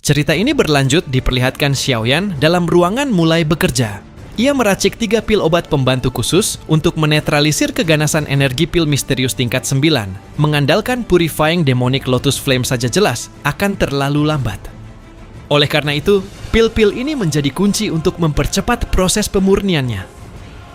Cerita ini berlanjut diperlihatkan Xiaoyan dalam ruangan mulai bekerja. Ia meracik 3 pil obat pembantu khusus untuk menetralisir keganasan energi pil misterius tingkat 9. Mengandalkan Purifying Demonic Lotus Flame saja jelas akan terlalu lambat. Oleh karena itu, pil-pil ini menjadi kunci untuk mempercepat proses pemurniannya.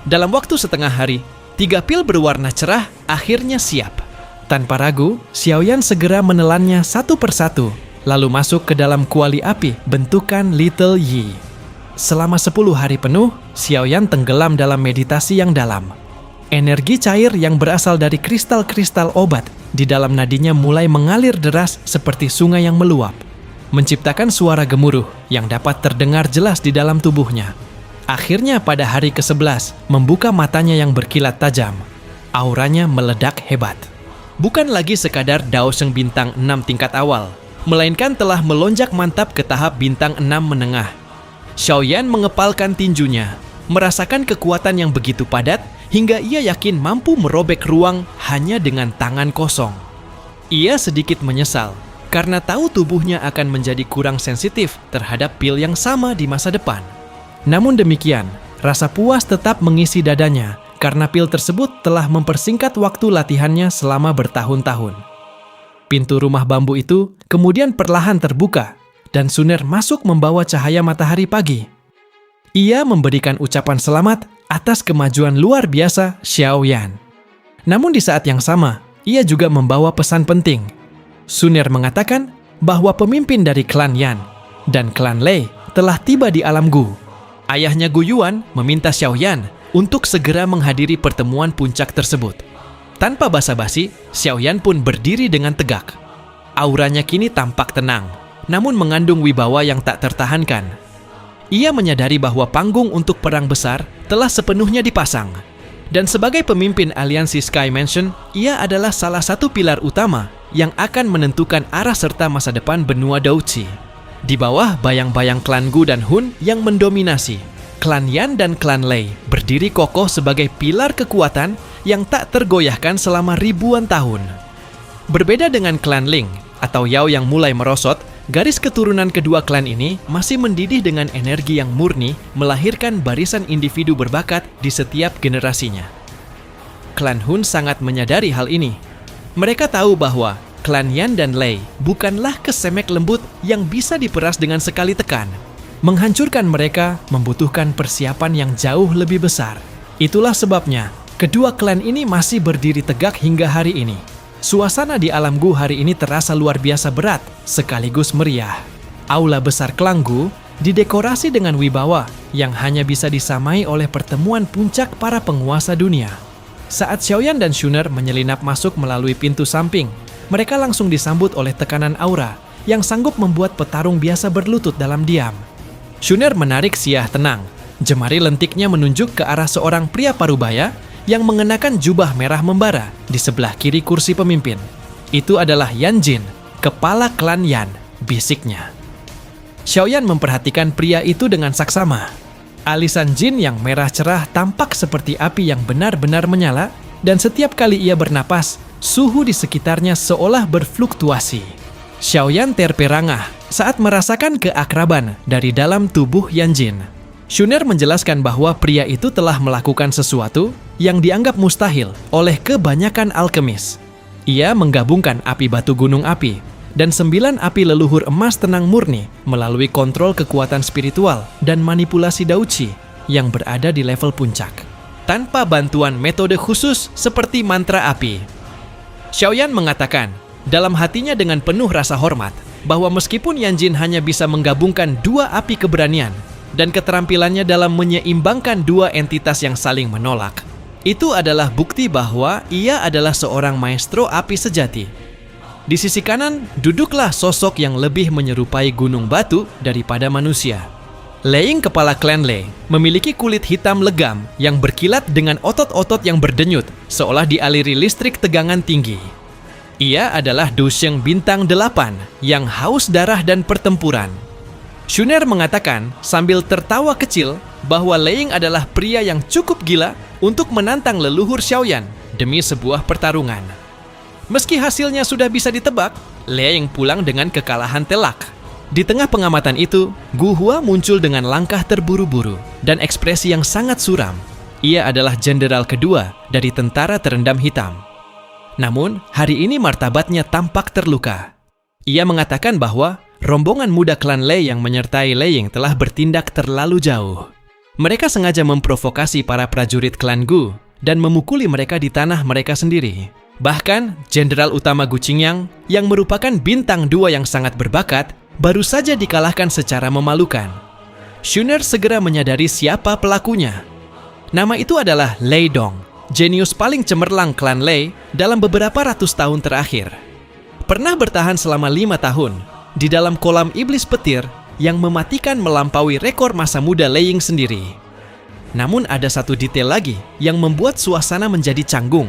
Dalam waktu setengah hari, 3 pil berwarna cerah akhirnya siap. Tanpa ragu, Xiaoyan segera menelannya satu persatu, lalu masuk ke dalam kuali api bentukan Little Yi. Selama 10 hari penuh, Xiaoyan tenggelam dalam meditasi yang dalam. Energi cair yang berasal dari kristal-kristal obat di dalam nadinya mulai mengalir deras seperti sungai yang meluap, menciptakan suara gemuruh yang dapat terdengar jelas di dalam tubuhnya. Akhirnya pada hari ke-11, membuka matanya yang berkilat tajam. Auranya meledak hebat. Bukan lagi sekadar Dao Sheng bintang 6 tingkat awal, melainkan telah melonjak mantap ke tahap bintang 6 menengah. Xiaoyan mengepalkan tinjunya, merasakan kekuatan yang begitu padat hingga ia yakin mampu merobek ruang hanya dengan tangan kosong. Ia sedikit menyesal karena tahu tubuhnya akan menjadi kurang sensitif terhadap pil yang sama di masa depan. Namun demikian, rasa puas tetap mengisi dadanya karena pil tersebut telah mempersingkat waktu latihannya selama bertahun-tahun. Pintu rumah bambu itu kemudian perlahan terbuka dan Suner masuk membawa cahaya matahari pagi. Ia memberikan ucapan selamat atas kemajuan luar biasa Xiaoyan. Namun di saat yang sama, ia juga membawa pesan penting. Suner mengatakan bahwa pemimpin dari klan Yan dan klan Lei telah tiba di alam Gu. Ayahnya Gu Yuan meminta Xiaoyan untuk segera menghadiri pertemuan puncak tersebut. Tanpa basa-basi, Xiaoyan pun berdiri dengan tegak. Auranya kini tampak tenang, namun mengandung wibawa yang tak tertahankan. Ia menyadari bahwa panggung untuk perang besar telah sepenuhnya dipasang. Dan sebagai pemimpin aliansi Sky Mansion, ia adalah salah satu pilar utama yang akan menentukan arah serta masa depan benua Douchi. Di bawah bayang-bayang klan Gu dan Hun yang mendominasi, klan Yan dan klan Lei berdiri kokoh sebagai pilar kekuatan yang tak tergoyahkan selama ribuan tahun. Berbeda dengan klan Ling atau Yao yang mulai merosot, garis keturunan kedua klan ini masih mendidih dengan energi yang murni, melahirkan barisan individu berbakat di setiap generasinya. Klan Hun sangat menyadari hal ini. Mereka tahu bahwa klan Yan dan Lei bukanlah kesemek lembut yang bisa diperas dengan sekali tekan. Menghancurkan mereka membutuhkan persiapan yang jauh lebih besar. Itulah sebabnya kedua klan ini masih berdiri tegak hingga hari ini. Suasana di alam Gu hari ini terasa luar biasa berat, sekaligus meriah. Aula besar klan Gu didekorasi dengan wibawa yang hanya bisa disamai oleh pertemuan puncak para penguasa dunia. Saat Xiaoyan dan Suner menyelinap masuk melalui pintu samping, mereka langsung disambut oleh tekanan aura yang sanggup membuat petarung biasa berlutut dalam diam. Suner menarik siah tenang. Jemari lentiknya menunjuk ke arah seorang pria parubaya yang mengenakan jubah merah membara di sebelah kiri kursi pemimpin. Itu adalah Yan Jin, kepala klan Yan, bisiknya. Xiaoyan memperhatikan pria itu dengan saksama. Alisan Jin yang merah cerah tampak seperti api yang benar-benar menyala, dan setiap kali ia bernapas, suhu di sekitarnya seolah berfluktuasi. Xiaoyan terperangah saat merasakan keakraban dari dalam tubuh Yan Jin. Suner menjelaskan bahwa pria itu telah melakukan sesuatu yang dianggap mustahil oleh kebanyakan alkemis. Ia menggabungkan api batu gunung api dan 9 api leluhur emas tenang murni melalui kontrol kekuatan spiritual dan manipulasi Douchi yang berada di level puncak, tanpa bantuan metode khusus seperti mantra api. Xiaoyan mengatakan dalam hatinya dengan penuh rasa hormat bahwa meskipun Yan Jin hanya bisa menggabungkan 2 api keberanian dan keterampilannya dalam menyeimbangkan 2 entitas yang saling menolak, itu adalah bukti bahwa ia adalah seorang maestro api sejati. Di sisi kanan, duduklah sosok yang lebih menyerupai gunung batu daripada manusia. Leing, kepala klan Lei, memiliki kulit hitam legam yang berkilat dengan otot-otot yang berdenyut, seolah dialiri listrik tegangan tinggi. Ia adalah Du Sheng bintang 8 yang haus darah dan pertempuran. Suner mengatakan sambil tertawa kecil bahwa Leing adalah pria yang cukup gila untuk menantang leluhur Xiaoyan demi sebuah pertarungan. Meski hasilnya sudah bisa ditebak, Leing pulang dengan kekalahan telak. Di tengah pengamatan itu, Gu Hua muncul dengan langkah terburu-buru dan ekspresi yang sangat suram. Ia adalah jenderal kedua dari tentara terendam hitam. Namun, hari ini martabatnya tampak terluka. Ia mengatakan bahwa rombongan muda klan Lei yang menyertai Lei Ying telah bertindak terlalu jauh. Mereka sengaja memprovokasi para prajurit klan Gu dan memukuli mereka di tanah mereka sendiri. Bahkan, Jenderal Utama Gu Qingyang yang merupakan bintang 2 yang sangat berbakat baru saja dikalahkan secara memalukan. Shuner segera menyadari siapa pelakunya. Nama itu adalah Lei Dong, jenius paling cemerlang klan Lei dalam beberapa ratus tahun terakhir. Pernah bertahan selama 5 tahun di dalam kolam iblis petir yang mematikan melampaui rekor masa muda Lei Ying sendiri. Namun ada satu detail lagi yang membuat suasana menjadi canggung.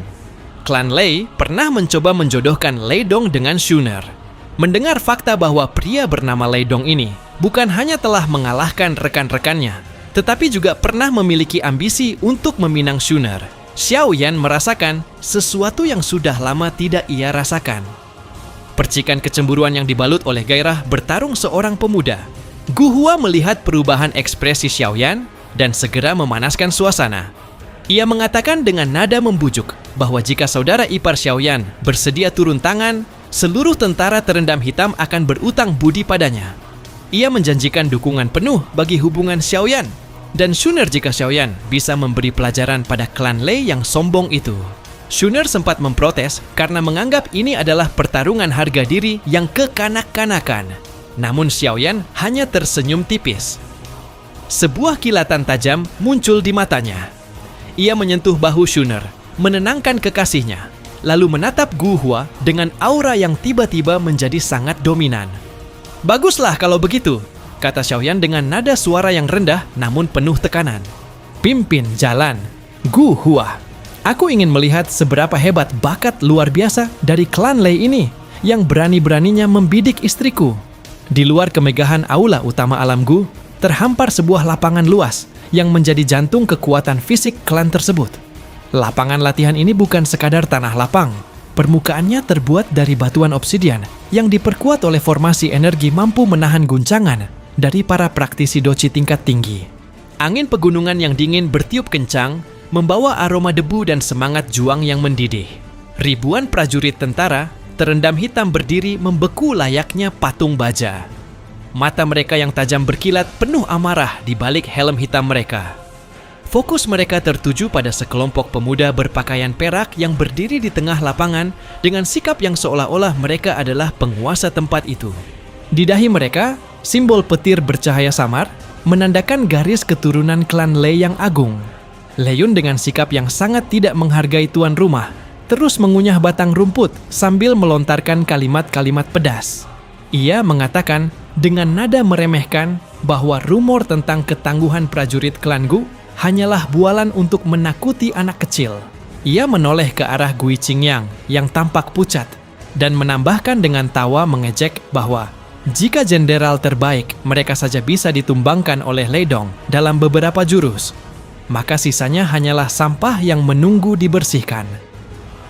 Klan Lei pernah mencoba menjodohkan Lei Dong dengan Shuner. Mendengar fakta bahwa pria bernama Lei Dong ini bukan hanya telah mengalahkan rekan-rekannya, tetapi juga pernah memiliki ambisi untuk meminang Shuner, Xiaoyan merasakan sesuatu yang sudah lama tidak ia rasakan. Percikan kecemburuan yang dibalut oleh gairah bertarung seorang pemuda. Gu Hua melihat perubahan ekspresi Xiaoyan dan segera memanaskan suasana. Ia mengatakan dengan nada membujuk bahwa jika saudara ipar Xiaoyan bersedia turun tangan, seluruh tentara terendam hitam akan berutang budi padanya. Ia menjanjikan dukungan penuh bagi hubungan Xiaoyan dan Shuner jika Xiaoyan bisa memberi pelajaran pada klan Lei yang sombong itu. Shuner sempat memprotes karena menganggap ini adalah pertarungan harga diri yang kekanak-kanakan. Namun Xiaoyan hanya tersenyum tipis. Sebuah kilatan tajam muncul di matanya. Ia menyentuh bahu Shuner, menenangkan kekasihnya, lalu menatap Gu Hua dengan aura yang tiba-tiba menjadi sangat dominan. "Baguslah kalau begitu," kata Xiaoyan dengan nada suara yang rendah namun penuh tekanan. "Pimpin jalan, Gu Hua. Aku ingin melihat seberapa hebat bakat luar biasa dari klan Lei ini yang berani-beraninya membidik istriku." Di luar kemegahan aula utama alam Gu, terhampar sebuah lapangan luas yang menjadi jantung kekuatan fisik klan tersebut. Lapangan latihan ini bukan sekadar tanah lapang. Permukaannya terbuat dari batuan obsidian yang diperkuat oleh formasi energi mampu menahan guncangan dari para praktisi doci tingkat tinggi. Angin pegunungan yang dingin bertiup kencang, membawa aroma debu dan semangat juang yang mendidih. Ribuan prajurit tentara terendam hitam berdiri membeku layaknya patung baja. Mata mereka yang tajam berkilat penuh amarah di balik helm hitam mereka. Fokus mereka tertuju pada sekelompok pemuda berpakaian perak yang berdiri di tengah lapangan dengan sikap yang seolah-olah mereka adalah penguasa tempat itu. Di dahi mereka, simbol petir bercahaya samar menandakan garis keturunan klan Lei yang agung. Lei Yun dengan sikap yang sangat tidak menghargai tuan rumah, terus mengunyah batang rumput sambil melontarkan kalimat-kalimat pedas. Ia mengatakan dengan nada meremehkan bahwa rumor tentang ketangguhan prajurit klan Gu hanyalah bualan untuk menakuti anak kecil. Ia menoleh ke arah Gui Qingyang yang tampak pucat dan menambahkan dengan tawa mengejek bahwa jika jenderal terbaik mereka saja bisa ditumbangkan oleh Lei Dong dalam beberapa jurus, maka sisanya hanyalah sampah yang menunggu dibersihkan.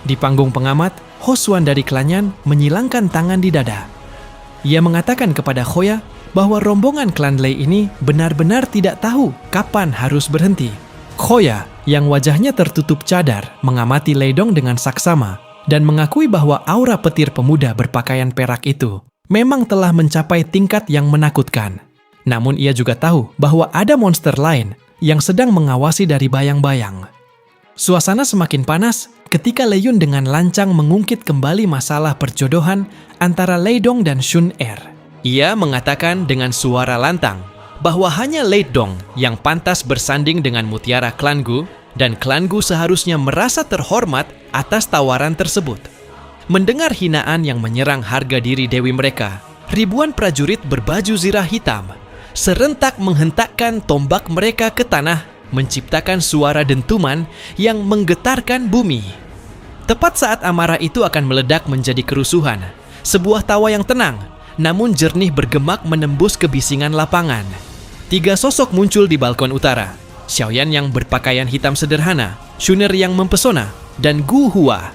Di panggung pengamat, Ho Xuan dari Klanyan menyilangkan tangan di dada. Ia mengatakan kepada Khoya bahwa rombongan klan Lei ini benar-benar tidak tahu kapan harus berhenti. Khoya, yang wajahnya tertutup cadar, mengamati Lei Dong dengan saksama dan mengakui bahwa aura petir pemuda berpakaian perak itu memang telah mencapai tingkat yang menakutkan. Namun ia juga tahu bahwa ada monster lain yang sedang mengawasi dari bayang-bayang. Suasana semakin panas ketika Lei Yun dengan lancang mengungkit kembali masalah perjodohan antara Lei Dong dan Shun Er. Ia mengatakan dengan suara lantang bahwa hanya Lei Dong yang pantas bersanding dengan mutiara klan Gu dan klan Gu seharusnya merasa terhormat atas tawaran tersebut. Mendengar hinaan yang menyerang harga diri dewi mereka, ribuan prajurit berbaju zirah hitam serentak menghentakkan tombak mereka ke tanah, menciptakan suara dentuman yang menggetarkan bumi. Tepat saat amarah itu akan meledak menjadi kerusuhan, sebuah tawa yang tenang namun jernih bergemak menembus kebisingan lapangan. 3 sosok muncul di balkon utara. Xiaoyan yang berpakaian hitam sederhana, Shuner yang mempesona, dan Gu Hua.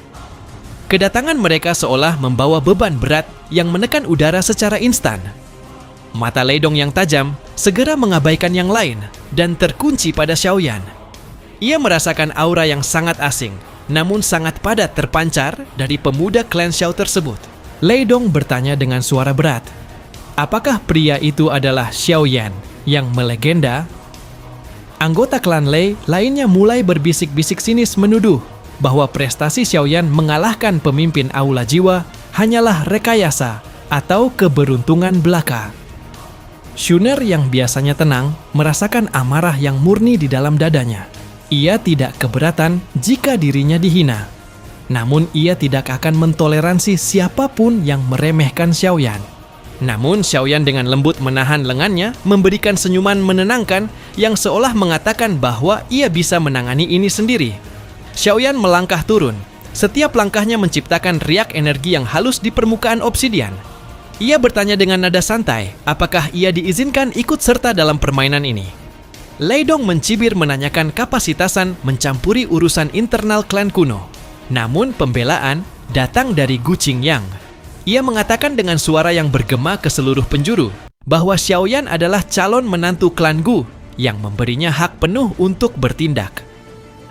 Kedatangan mereka seolah membawa beban berat yang menekan udara secara instan. Mata Lei Dong yang tajam segera mengabaikan yang lain dan terkunci pada Xiaoyan. Ia merasakan aura yang sangat asing, namun sangat padat terpancar dari pemuda klan Xiao tersebut. Lei Dong bertanya dengan suara berat, apakah pria itu adalah Xiaoyan yang melegenda? Anggota klan Lei lainnya mulai berbisik-bisik sinis menuduh bahwa prestasi Xiaoyan mengalahkan pemimpin Aula Jiwa hanyalah rekayasa atau keberuntungan belaka. Shuner yang biasanya tenang merasakan amarah yang murni di dalam dadanya. Ia tidak keberatan jika dirinya dihina. Namun ia tidak akan mentoleransi siapapun yang meremehkan Xiaoyan. Namun Xiaoyan dengan lembut menahan lengannya, memberikan senyuman menenangkan yang seolah mengatakan bahwa ia bisa menangani ini sendiri. Xiaoyan melangkah turun. Setiap langkahnya menciptakan riak energi yang halus di permukaan obsidian. Ia bertanya dengan nada santai, apakah ia diizinkan ikut serta dalam permainan ini. Lei Dong mencibir menanyakan kapasitasan mencampuri urusan internal klan kuno. Namun pembelaan datang dari Gu Qingyang. Ia mengatakan dengan suara yang bergema ke seluruh penjuru bahwa Xiaoyan adalah calon menantu klan Gu yang memberinya hak penuh untuk bertindak.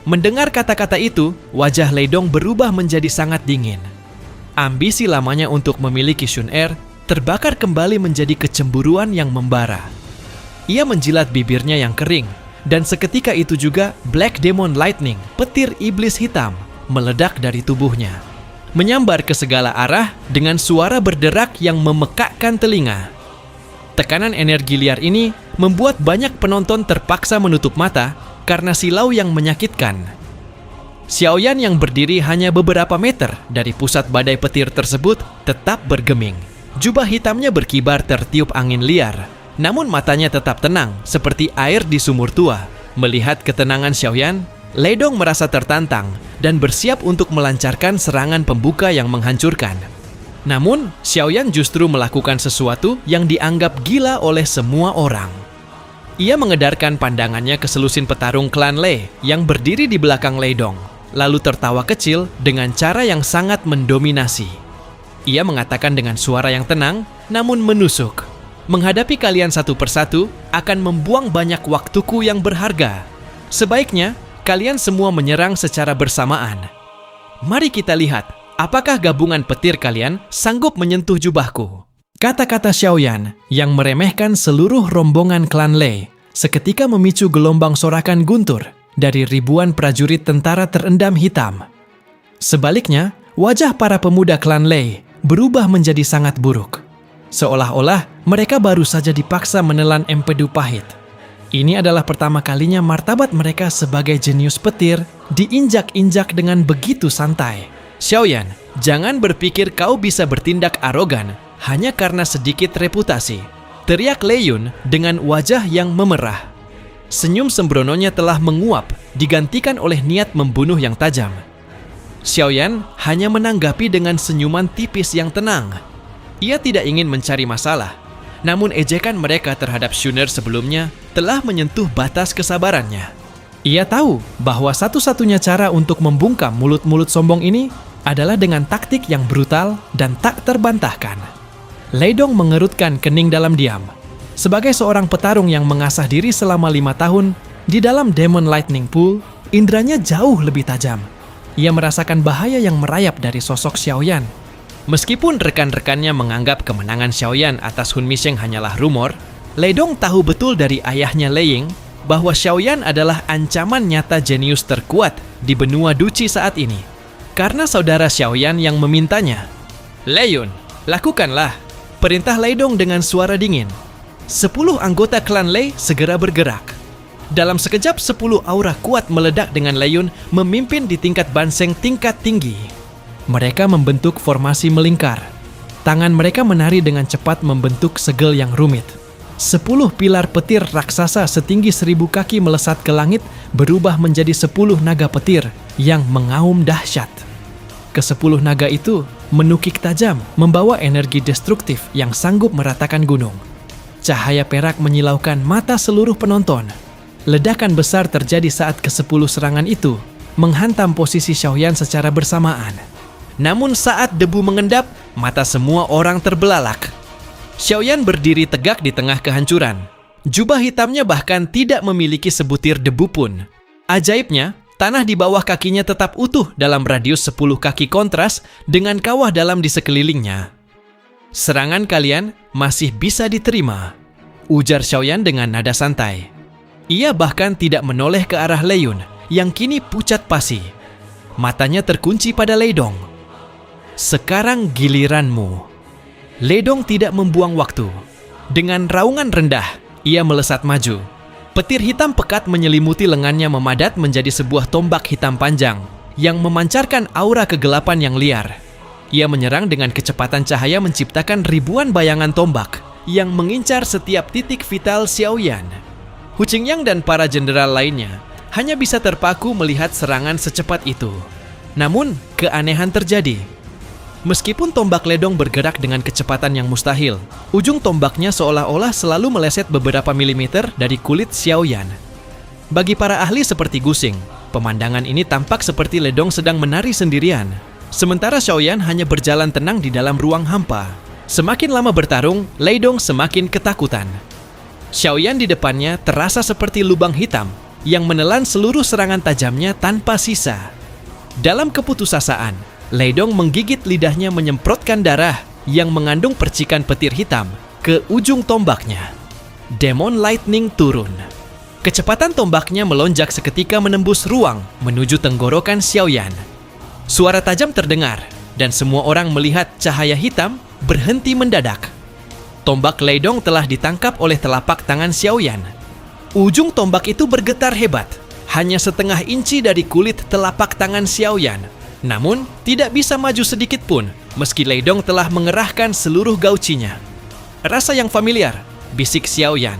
Mendengar kata-kata itu, wajah Lei Dong berubah menjadi sangat dingin. Ambisi lamanya untuk memiliki Shun Er terbakar kembali menjadi kecemburuan yang membara. Ia menjilat bibirnya yang kering, dan seketika itu juga Black Demon Lightning, petir iblis hitam, meledak dari tubuhnya. Menyambar ke segala arah dengan suara berderak yang memekakkan telinga. Tekanan energi liar ini membuat banyak penonton terpaksa menutup mata karena silau yang menyakitkan. Xiaoyan yang berdiri hanya beberapa meter dari pusat badai petir tersebut tetap bergeming. Jubah hitamnya berkibar tertiup angin liar, namun matanya tetap tenang seperti air di sumur tua. Melihat ketenangan Xiaoyan, Lei Dong merasa tertantang dan bersiap untuk melancarkan serangan pembuka yang menghancurkan. Namun, Xiaoyan justru melakukan sesuatu yang dianggap gila oleh semua orang. Ia mengedarkan pandangannya ke selusin petarung klan Lei yang berdiri di belakang Lei Dong, lalu tertawa kecil dengan cara yang sangat mendominasi. Ia mengatakan dengan suara yang tenang, namun menusuk. Menghadapi kalian satu persatu akan membuang banyak waktuku yang berharga. Sebaiknya, kalian semua menyerang secara bersamaan. Mari kita lihat, apakah gabungan petir kalian sanggup menyentuh jubahku? Kata-kata Xiaoyan yang meremehkan seluruh rombongan klan Lei seketika memicu gelombang sorakan guntur dari ribuan prajurit tentara terendam hitam. Sebaliknya, wajah para pemuda klan Lei berubah menjadi sangat buruk. Seolah-olah mereka baru saja dipaksa menelan empedu pahit. Ini adalah pertama kalinya martabat mereka sebagai jenius petir diinjak-injak dengan begitu santai. Xiaoyan, jangan berpikir kau bisa bertindak arogan hanya karena sedikit reputasi, teriak Lei Yun dengan wajah yang memerah. Senyum sembrononya telah menguap, digantikan oleh niat membunuh yang tajam. Xiaoyan hanya menanggapi dengan senyuman tipis yang tenang. Ia tidak ingin mencari masalah, namun ejekan mereka terhadap Shuner sebelumnya telah menyentuh batas kesabarannya. Ia tahu bahwa satu-satunya cara untuk membungkam mulut-mulut sombong ini adalah dengan taktik yang brutal dan tak terbantahkan. Lei Dong mengerutkan kening dalam diam. Sebagai seorang petarung yang mengasah diri selama 5 tahun, di dalam Demon Lightning Pool, indranya jauh lebih tajam. Ia merasakan bahaya yang merayap dari sosok Xiaoyan. Meskipun rekan-rekannya menganggap kemenangan Xiaoyan atas Hun Misheng hanyalah rumor, Lei Dong tahu betul dari ayahnya Lei Ying bahwa Xiaoyan adalah ancaman nyata jenius terkuat di benua Duchi saat ini. Karena saudara Xiaoyan yang memintanya. Lei Yun, lakukanlah, perintah Lei Dong dengan suara dingin. 10 anggota klan Lei segera bergerak. Dalam sekejap 10 aura kuat meledak dengan Lei Yun memimpin di tingkat banseng tingkat tinggi. Mereka membentuk formasi melingkar. Tangan mereka menari dengan cepat membentuk segel yang rumit. 10 pilar petir raksasa setinggi 1000 kaki melesat ke langit berubah menjadi 10 naga petir yang mengaum dahsyat. Ke-10 naga itu menukik tajam membawa energi destruktif yang sanggup meratakan gunung. Cahaya perak menyilaukan mata seluruh penonton. Ledakan besar terjadi saat ke-10 serangan itu menghantam posisi Xiaoyan secara bersamaan. Namun saat debu mengendap, mata semua orang terbelalak. Xiaoyan berdiri tegak di tengah kehancuran. Jubah hitamnya bahkan tidak memiliki sebutir debu pun. Ajaibnya, tanah di bawah kakinya tetap utuh dalam radius 10 kaki kontras dengan kawah dalam di sekelilingnya. "Serangan kalian masih bisa diterima," ujar Xiaoyan dengan nada santai. Ia bahkan tidak menoleh ke arah Lei Yun yang kini pucat pasi. Matanya terkunci pada Lei Dong. "Sekarang giliranmu." Lei Dong tidak membuang waktu. Dengan raungan rendah, ia melesat maju. Petir hitam pekat menyelimuti lengannya memadat menjadi sebuah tombak hitam panjang yang memancarkan aura kegelapan yang liar. Ia menyerang dengan kecepatan cahaya menciptakan ribuan bayangan tombak yang mengincar setiap titik vital Xiaoyan. Hu Qingyang dan para jenderal lainnya hanya bisa terpaku melihat serangan secepat itu. Namun, keanehan terjadi. Meskipun tombak Lei Dong bergerak dengan kecepatan yang mustahil, ujung tombaknya seolah-olah selalu meleset beberapa milimeter dari kulit Xiaoyan. Bagi para ahli seperti Gusing, pemandangan ini tampak seperti Lei Dong sedang menari sendirian. Sementara Xiaoyan hanya berjalan tenang di dalam ruang hampa. Semakin lama bertarung, Lei Dong semakin ketakutan. Xiaoyan di depannya terasa seperti lubang hitam yang menelan seluruh serangan tajamnya tanpa sisa. Dalam keputusasaan, Lei Dong menggigit lidahnya menyemprotkan darah yang mengandung percikan petir hitam ke ujung tombaknya. Demon Lightning turun. Kecepatan tombaknya melonjak seketika menembus ruang menuju tenggorokan Xiaoyan. Suara tajam terdengar dan semua orang melihat cahaya hitam berhenti mendadak. Tombak Lei Dong telah ditangkap oleh telapak tangan Xiaoyan. Ujung tombak itu bergetar hebat, hanya setengah inci dari kulit telapak tangan Xiaoyan. Namun, tidak bisa maju sedikit pun meski Lei Dong telah mengerahkan seluruh gaucinya. "Rasa yang familiar," bisik Xiaoyan.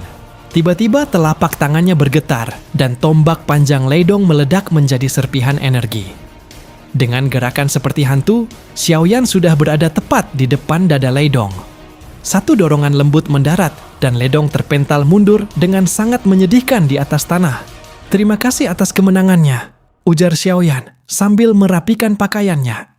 Tiba-tiba telapak tangannya bergetar dan tombak panjang Lei Dong meledak menjadi serpihan energi. Dengan gerakan seperti hantu, Xiaoyan sudah berada tepat di depan dada Lei Dong. Satu dorongan lembut mendarat dan Lei Dong terpental mundur dengan sangat menyedihkan di atas tanah. "Terima kasih atas kemenangannya," ujar Xiaoyan sambil merapikan pakaiannya.